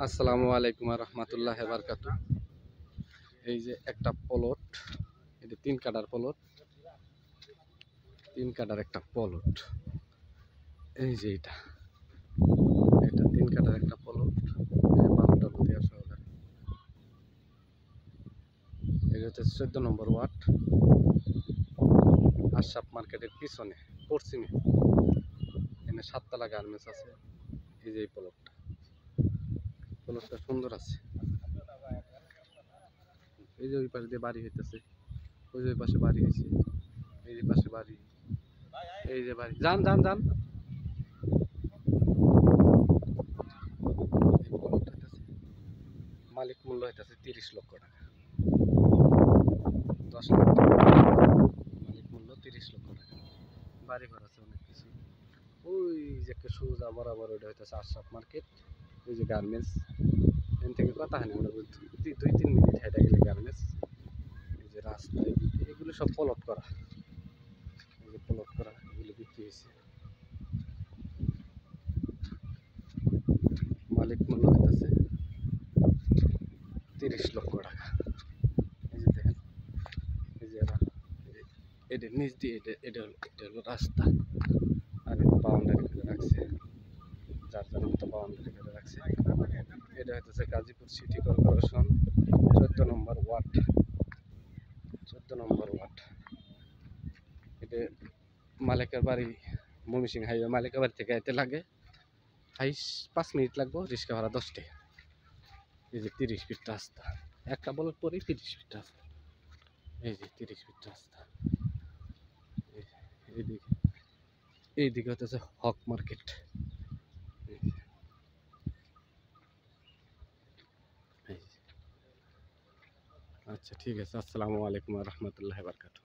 আসসালামু আলাইকুম রহমতুল্লাহ বারকাতু। এই যে একটা প্লট, এটা 3 কাঠার প্লট, 3 কাঠার একটা প্লট। এই যে এটা 3 কাঠার একটা প্লট। বারোটা লুধিয়া সহকারে। এটা হচ্ছে 14 নম্বর ওয়ার্ড, আশরাফ মার্কেটের পিছনে পশ্চিমে। এখানে 7 তলা গার্মেন্টস আছে। এই যে এই প্লটটা সুন্দর আছে। এই যে ওই পাশে দিয়ে বাড়ি হইতেছে, ওই যে ওই পাশে বাড়ি হয়েছে, এই যে পাশে বাড়ি, এই যে বাড়ি। যান যান যান। মালিক মূল্য হইতেছে 30 লক্ষ টাকা, 10 লাখ টাকা মালিক মূল্য, 30 লক্ষ টাকা। বাড়ি ঘর আছে অনেক কিছু। ওই যে একটা সোজা বরাবর ওইটা হইতেছে আশরাফ মার্কেট। ওই যে গার্মেন্টস, এখান থেকে কথা হয় না, মোটামুটি 2-3 মিনিট হেঁটে গেলে গার্মেন্টস। এই যে রাস্তা, এগুলো সব প্লট করা, এই যে প্লট করা, এগুলো বিক্রি হয়েছে। মালিক মূল্য হইতেছে 30 লক্ষ টাকা। এই যে দেখেন, এই যে এটার নিচ দিয়ে এটা হলো রাস্তা, আর বাউন্ডারি করে রাখছে, যার যার মতো বাউন্ডারি করে রাখছে। এটা হইতেছে গাজীপুর সিটি কর্পোরেশন 14 নম্বর ওয়ার্ড, 14 নম্বর ওয়ার্ড। এটা মালিকের বাড়ি ময়মনসিংহ হাইওয়ে। মালিকের বাড়ি থেকে আইতে লাগে 5 মিনিট লাগবে, রিক্সা ভাড়া 10 টাকা। এই যে 30 ফিট রাস্তা, একটা বলার পরেই 30 ফিট রাস্তা। এই যে 30 ফিট রাস্তা। এইদিকে এইদিকে হচ্ছে হক মার্কেট। আচ্ছা ঠিক আছে, আসসালামু আলাইকুম রহমতুল্লাহ বারকাতু।